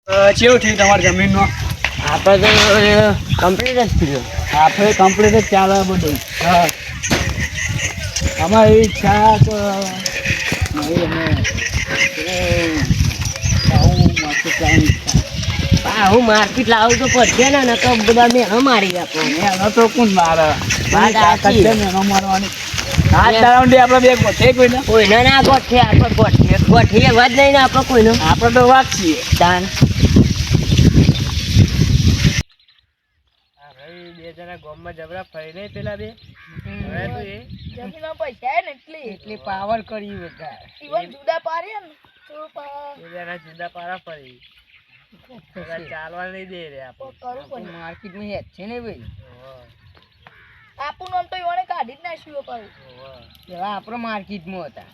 કેવું થયું તમારી જમીનનો? આપણે તો કમ્પ્લીટ જ થયું. આપણે કમ્પ્લીટ જ ચાલે બધું. હા, અમારી ઈચ્છા તો નહીં અમે આવું માર્કેટ લાવવાની ઈચ્છા. હું માર્કેટ લાવું તો પડશે ને તો બધા મેં મારી આપો. એનો તો કોણ મારે? વાત સાચી. એનો મારવાની હાથ દાડાવડી આપણે બે ગોઠે કોઈને કોઈને ના ગોઠે, આપણે ગોઠીએ વાત નહીં ને આપણે કોઈનો. આપણે તો વાત છીએ. તાન બે જણા ગામમાં જબરા ફરી નહીં પેલા બે જમીનો પૈસા ને એટલી પાવર કરી બધા. ઈવન જુદા પારે ને તો બે જણા જુદા પારા ફરી ચાલવા નહીં દે રે આપણે કરું પણ માર્કેટમાં હેત છે ને ભાઈ. આપું નામ તો ઈવને કાઢી જ નાખ્યું પાછું. પેલા આપણે માર્કેટમાં હતા,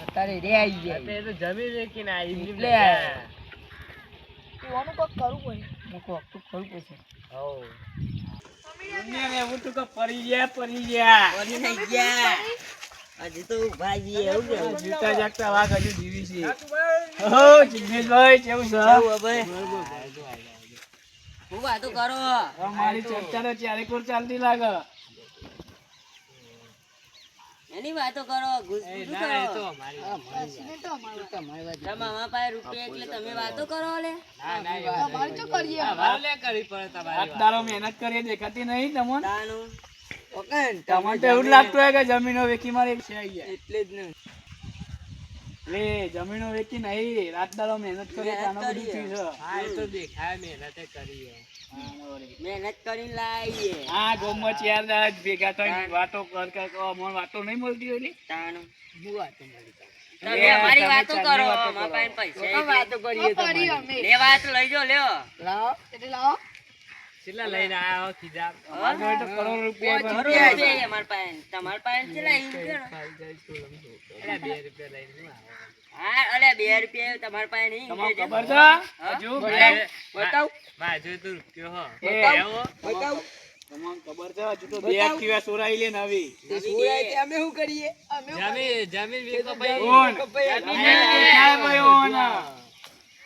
અત્યારે રે આવી જાય. એ તો જમીન વેચીને આવી એટલે ઈવનું કોક કરવું પડે. હું કોક તો ખરું પછી એવું તો પડી ગયા પડી નહીં ગયા. હજી તો ઉભા છીએ એવું કેવું. જીવતા જાગતા વાઘ હજુ જીવી છે. હો જિગ્નેશભાઈ કેવું છે? હું વાતો કરો. મારી ચર્ચા તો ચારે કોર ચાલતી લાગે. એની વાતો કરો. સિમેન્ટ તો અમારું. તમારા પાસે રૂપિયા એટલે તમે વાતો કરો લે. અમારે તો કરીએ. હાથ દાડો મહેનત કરીએ દેખાતી નહીં તમને? તાનું તમને તો એવું જ લાગતું હોય કે જમીનો વેચી મારે છે અહીંયા. એટલે જ ને. લે જમીનો વેચી નહીં, રાત દાડો મહેનત કરીએ તાનો બધું થયું છે. હા એ તો દેખાય મહેનતે કરી મહેનત કરીને લાવીએ. હા ગોમમાં ચાર દાડા ભેગા થઈને વાતો કર મને વાતો નહીં મળતી હોય ને? તાનું હું વાતો મળી તમે અમારી વાતો કરો. અમારા પાસે પૈસા વાતો કરીએ કરીએ અમે. લે વાત લઈ જો લ્યો. લાવો એટલે લાવો. કેટલા લઈને આવ્યો ખીજા અમારે તો કરોડ રૂપિયા પાંચ બરોબર રૂપિયા છે. છે અમારા પાસે. તમારા પાસે કેટલા ઈંચ છે ને? એટલે 2 રૂપિયા લઈને હા અલે 2 રૂપિયા તમારા પાસે નહીં. તમને ઈંચ ખબર છે? છે હજુ બતાવ. બાજુ તો રૂપિયો હો બતાવ. તમને ખબર છે હજુ તો બે એક્ટિવા સોરાઈ લે નવી. અમે શું કરીએ? જમીન વેચો ભાઈ કોણ? દેખાય ભાઈ ઓના.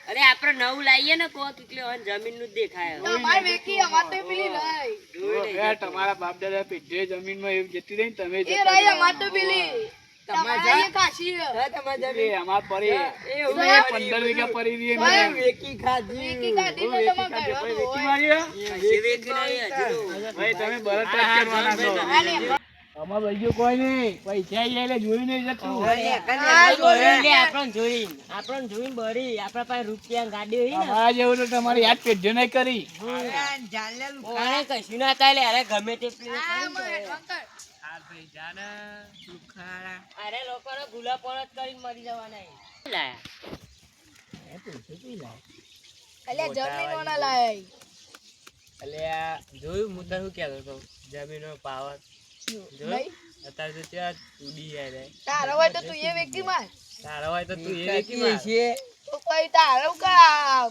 અરે આપણે નવું લાવીએ ને કોક એટલે જમીન નું જ દેખાય. અમારે વેકી અમાર તો પેલી રહી. એ તમારા બાપ દાદા પેઢીએ જમીનમાં એવું જતી રહી ને તમે એ જતા રહી રહ્યા. અમાર તો પેલી. તમારે એ કાશી. એ અમાર પરી એવું 15 વીઘા પરી રહી મને. વેકી ખાધી. વેકી કાઢી ને તમારે ઘરનો વેચી હોય. માર્યો? વેકી નહીં હજુ તો. ભાઈ તમે બળતરા કરવાના છો. અમાર લઈ ગયો કોઈ નહીં. પૈસા આઈ એટલે જોઈ નહીં જતું. આપણને જોઈને બળી. આપણા પાસે રૂપિયા ગાડી હોય ને. અમારા જેવું તો તમારી યાદ પેઢીઓ નહીં કરી. અરે કશું ના થાય લે. અરે ગમે તે પીને આ કરી અમારે દો. અંકલ. ભાઈ જાને અરે લોકોને ગુલા પોળત કરીને મરી જવાના. લાયા. અલ્યા જમીનો ના લાય. એટલે આ જોયું હું તને શું કહેતો હતો જમીનનો પાવર જોયું નહીં? અત્યારે તો ત્યાં ઉડી જાય તારો હોય તો તું એ વેકી માર. તારો હોય તો તું એ વેચી માર. તો કઈ તારો કા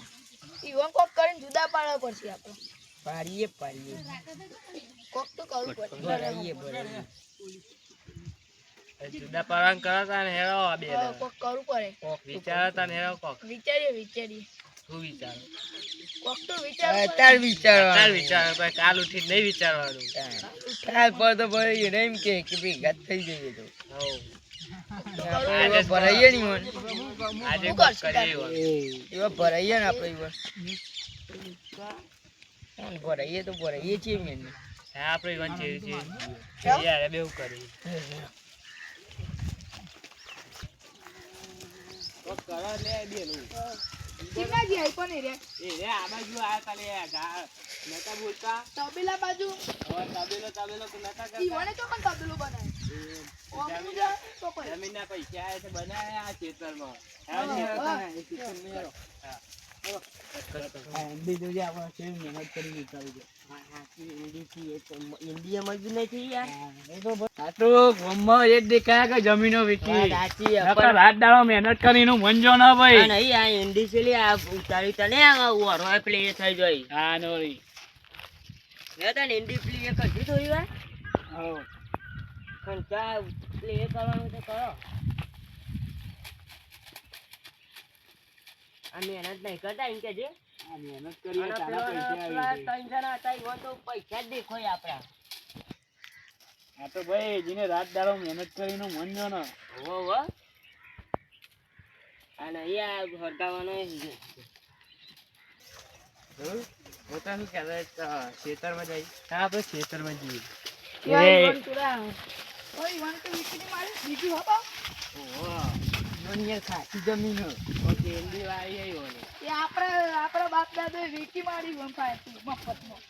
ઈવન કોક કરીને જુદા પાડવા પડશે આપણે. પાડીએ. કોક તો કરવું પડશે. જુદા પાડવાનું કરો તાને હેરો આ બે હા, કોક કરવું પડે. કોક વિચારો તાને હેરો કોક વિચારીએ. શું વિચારો કોક તો વિચારવું પડે. કાલ વિચારો ભાઈ કાલ ઉઠીને નહીં વિચારવાનું આજે શું કોક કરશું કરીએ એવું. હા આપણે ઈવન છે યાર બે એવું કરી કેમના ગયા ઈ પણ એ રે? એ રે આ બાજુ આ તાલે નતા બોલતા. તબેલા બાજુ હવે તબેલો તો નતા કરતા. ઈવને તો પણ તબેલો બનાય. ઓમનું જા તો પણ. જમીનના પૈસા આયા છે બનાયા આ ખેતરમાં. હા, એ ખેતરમાં હેરો. હા, એમડી જોજે આપણે કેવી મહેનત કરી નીકળી છે. ઇન્ડિયામાં જ નથી યાર. આ તો ગામમાં એ જ દેખાય કે જમીનો વેચી. વાત સાચી. નકર રાત દાડો મહેનત કરીને મંજો ના આ ભાઈ. નહીં આ ઇન્ડી છેલી આ ઉતારી તને આ ઓરો પ્લે થઈ જોઈ. હા નોરી. મેં તને ઇન્ડી પ્લે કરતી થોડી વાર. હો. પણ ચા પ્લે કરવાનું તો કરો. આ મહેનત નહીં કરતા એમ કે છે આ મહેનત કરીએ અને તારા પૈસા પેલા આવી જાય. 3 જણા હતા ઈવોન તો પૈસા જ દેખોય આપડા આ તો ભાઈ જેને રાત દાડો મહેનત કરીને મન જો ને હોવો અને અહીંયા હરગાવાનો મોટા શું કહેતો ખેતરમાં જઈ હા આપણે ખેતરમાં જઈએ યાર, એ. ઈવન તુરા. ઓય, ઈવન તો વીકલી મારી બીજું હો બાપ. ખાસી જમીન કેન્ડી વાળી આવી હોય એ આપણા બાપ દાદા વીકી મારી ઈવન પાસેથી મફતમાં.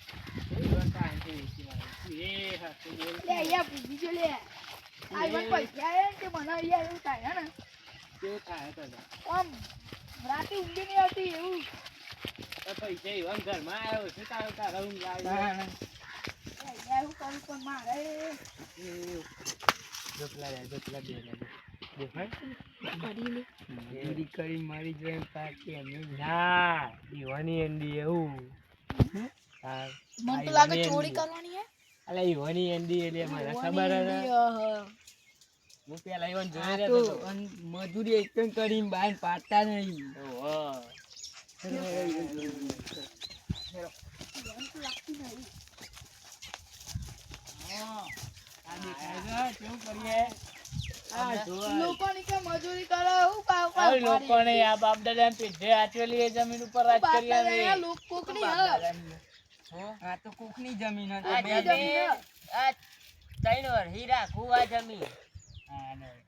એ હાથે બોલ. લે અહીંયા બીજો લે. આ ઈવન પૈસા આયા ને તે મને અહીંયા એવું થાય હે ને. કેવું થાય તો આમ રાતે ઊંઘી નહીં આવતી એવું. પૈસા એવા ઘરમાં આવ્યો છે તારા ઊંઘ આવી અહીંયા એવું કરું પણ મારે જપલા બે લાગે ચોરી કરી મારી જોઈને પાછી અમે ના ઈવાની એન્ડી એવું મને તો લાગે ચોરી કરવાની હે. અલે ઈવાની એન્ડી એટલે મને ખબર હતી હું પેલા ઈવન જોઈ આ રહ્યો તો હતો મજૂરી એકદમ કરીને બહાર પાડતા નહીં ઓહો કેવું કરીએ લોકોની કે મજૂરી કરે હું કાવ હવે લોકોને આ બાપ દાદા પીઠે આચવેલી એ જમીન ઉપર રાજ કરી આવે. કોકની હે. આ તો કોકની જમીન આ હતી જમીન આ 3 વાર હીરા કુવા જમીન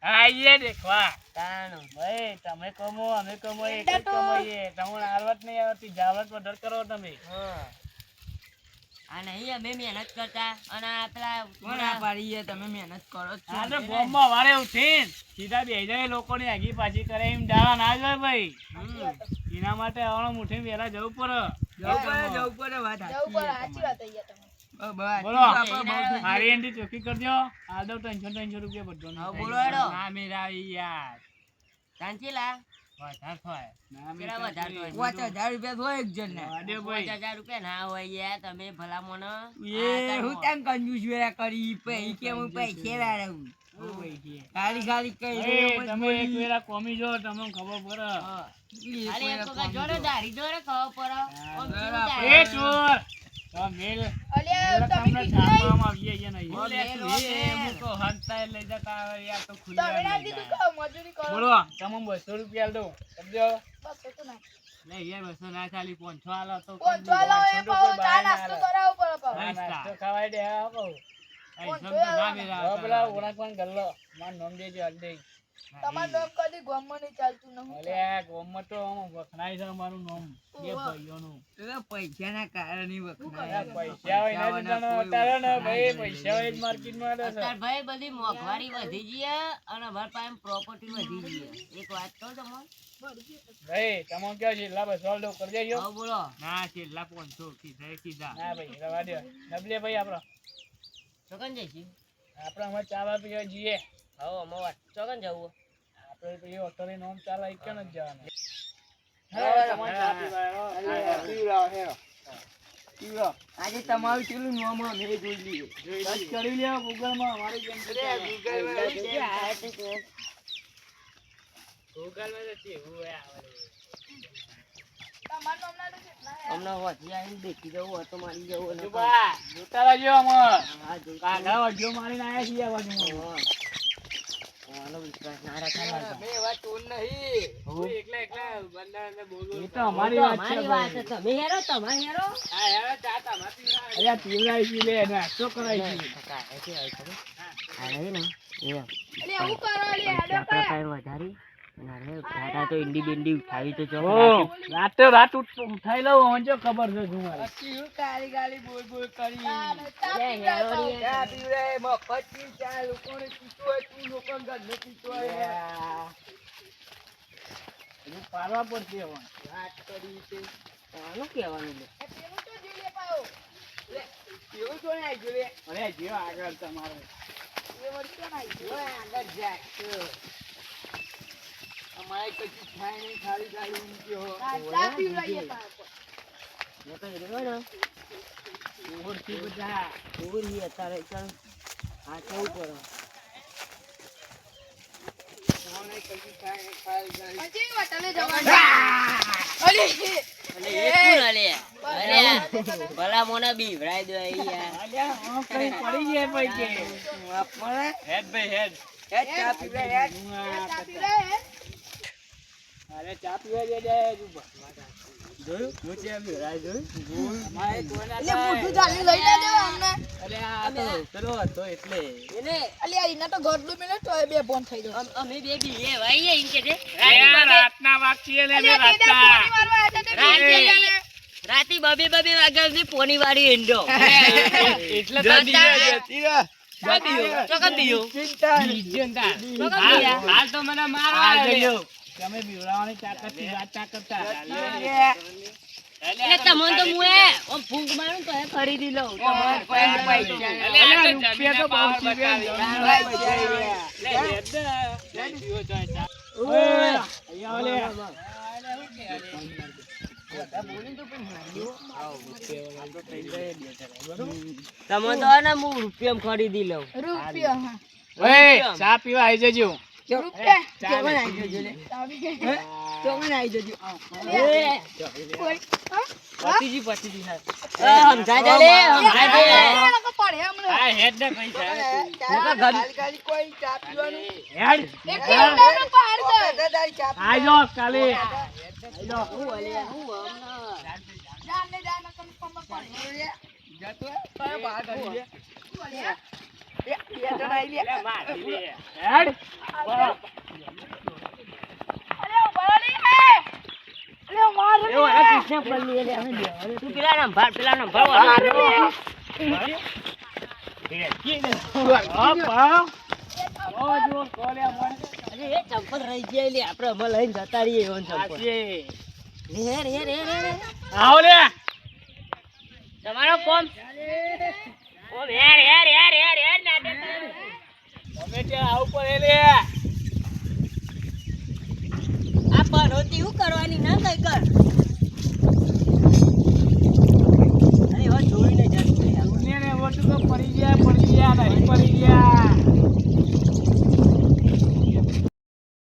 આઈએ દેખવા તાણું ભાઈ તમે કમો અમે કમો એક જ કમાઈએ તમને આવડત નહીં આવતી જાવડત વધારે કરો તમે. હા આ નહીં અમે મહેનત કરતા અને આ પેલા કોણ આ પાડીએ તમે મહેનત કરો જ છો આ તો ગામમાં વારે ઉઠીને સીધા બેહી જાય લોકોની આગી પાછી કરે એમ ડાળા ના જાય ભાઈ. એના માટે આવડો ઉઠીને વહેલા જવું પડે. જવું પડે વાત જવું પડે, સાચી વાત અહીંયા તમે. બોલો મારી એન્ડી ચોખ્ખી કરજો. આ દો 300 રૂપિયા બધો હા, બોલો હેડો. ના મેરાવી યાર ચાંચીલા વધારે થાય. ના કેટલા વધારે થાય? 5000 રૂપિયા થયો એક જણ ને વાડે ભાઈ 5000 રૂપિયા ના હોય યાર તમે ભલા મને એ હું તેમ કંજૂસ વેરા કરી પૈ કે હું પૈસે લાવું ગાડી ગાડી કઈ એ તમે એક વેરા કોમી જો તમને ખબર પડે. અરે એક વખત જોડે દાઢી જોડે ખબર પડે આમ કેવું એ દાઢી? ચોર તો મેલ અલ્યા તમે તમને કીધું નહીં? ઠાકવામાં આવીએ છે નહીં. બોલ, એ બોલ, મૂકો હંતાઈ લઈ જતા આવે યાર તો ખુલ્લી તમે ના લઈ કીધું જાય. કે મજૂરી કરો. બોલો તમે 200 રૂપિયા દો સમજો. બસ એ તો ના. નહીં યાર 200 ના ચાલી 500 આલો તો કોણ ચાલો એ પાછો ચા નાસ્તો કરાવવો પડે પાછો. નાસ્તો ખવાય દે આપો. કોણ તો ના જોયા? મેરા પેલા ઓળખ પણ ગલ્લો માર નામ દેજો અડે. તમારું નામ કદી ગામમાં નહીં ચાલતું નહીં. અલે આ ગોમમાં તો આમ વખણાય છે અમારું નામ બે ભાઈઓનું. પૈસા ના કારણે આ વખણાય પૈસા હોય ને તો તને અત્યારે ને ભાઈ પૈસા હોય જ માર્કેટમાં રહે છે. અત્યારે ભાઈ બધી મોંઘવારી વધી ગઈ છે અને અમારી પાસે પ્રોપર્ટી વધી ગઈ છે. એક વાત કહું તમને ભાઈ તમે કયો છે લા બસ ઓલડો કરી દેજો. હવે બોલો ના છે લા 500 કીધા. ના ભાઈ રવા દે. નબલે ભાઈ આપણો ચોકન જઈશું આપણે અમે ચા પીવા જઈએ. હવે અમે વાત ચોકન જવું આપણે તો એ હોટલે નામ ચાલે એક જ જવાનું. આજે તમારું પેલું નામ અમે જોઈ લઈએ કરી લે ગૂગલમાં અમારી જેમ ગૂગલમાં તો કેવું હોય આવે. તમારું નામ ના તો કેટલા હે? અમને વધી આવીને દેખી જવું હતો મારી જવું નકર. જુબા જોતા રહેજો અમર. હા, જોઈશું. કાગા વજો મારીને આયા છીએ આ બાજુમાં. આનો વિશ્વાસ ના રખાય બે વાત ટોન નહીં હું એકલા બંદાને બોલું. એ તો તો અમારી વાત છે અમારી વાત છે. ભાઈ. તમે હેરો તમે હેરો હા યાર ચા તમારી અલ્યા પીવડાઈ છી લે નાસ્તો કરાઈ છી. અરે ને એ અલ્યા હું કરો અલ્યા હેડો આપણા કયા? પાસે વધારી અને અરે દાદા તો ઈંડી બેંડી ઉઠાવી તો જો ઓ રાતે રાત ઉઠાઈ લઉં હવે જો ખબર છે શું મારી. શું કાળી ગાળી બોલ બોલ કરી આ ને ચા લે, પીવડાવતા હેડો હું. ચા પીવડાય મફતની ચા લોકોને પીતો હોય તું લોકોને ઘરને પીતો હોય હજુ પાડવા પડશે હવે. વાત કરી છે આનું કહેવાનું લે એ પેલું તો જોઈ લે પાછો. કેવું તો નહીં જોવે અરે જીઓ આગળ તમારે એ વળી તો નહીં. જો આગળ જાય અમારે કશું થાય નહીં ખાલી ખાલી ઊંઘ્યો આ ચા પીવડાવીએ પાછો. મેં કહી રહ્યો ને ઓળખી બધા ઓરી અત્યારે ચાલ આ કેવું કરો અમારે કશું થાય નહીં ખાલી ખાલી હજી હોટલે જવાનું. અલી અલે એ કોણ અલે અલે ભલા મોના બીવરાઈ દો ઈ યાર અલ્યા આ કઈ પડી જાય ભાઈ કે આપણે હેડ ભાઈ હેડ હેડ ચા પીવે હેડ ચાપી રે અરે ચા પીવા જઈ જાય જોયું હું ચા પીવરાય જોયું મારે કોના એટલે મોઢું ચાલી લઈ ના દેવા અમને અરે આ તો પેલો હતો એટલે એને અલી આ ઇના તો ગોડલું મિલે તો બે ફોન થઈ ગયો અમે બે બી એ ભાઈ ઇન કે છે રાતના વાગીએ લે મે રાતના રાતી બબે વાગ્યા સુધી પોની વાળી એંડો એટલે ચોકન દિયો હાલ તો મને મારવા આવ્યો તમે બીવડાવવાની તાકાતથી વાત ના કરતા એટલે તમન તો મુએ ઓમ ફૂંક મારું તો એ ખરીદી લઉં કોઈ પૈસા અલ્યા રૂપિયા તો બહુ સીવે તમન તો ને હું રૂપિયામાં ખરીદી લઉં રૂપિયા હા ઓય ચા પીવા આવી જજો રૂપિયા ચોકન આવી જજો લે ચોકન આવી જજો કોઈ હા પતિજી સમજાય દે લે સમજાય દે લોકો પડે અમને આ હેડ ને પૈસા ખાલી કોઈ ચા પીવાનું હેડ એક કિલોમીટર પાર દે દાદારી ચા આજો કાલે જાન ને જાન કમ કમ પડે જતો કયા બહાર કરી દે બે જણા આવી લે હેડ અરે બરાલી હે અરે માર એ ઓલા કૃષ્ણ પલ્લી એટલે અમે દેવા તું પેલા નામ ભાર અરે એ ચંપલ રહી ગયા લે આપણે અમે લઈને જતા રહીએ એવો ચંપલ રે આવો લે તમારો કોમ ઓમ હેર નાટક અમે ત્યાં આવું પડે લે આ પનોતી હું કરવાની ના કઈ કર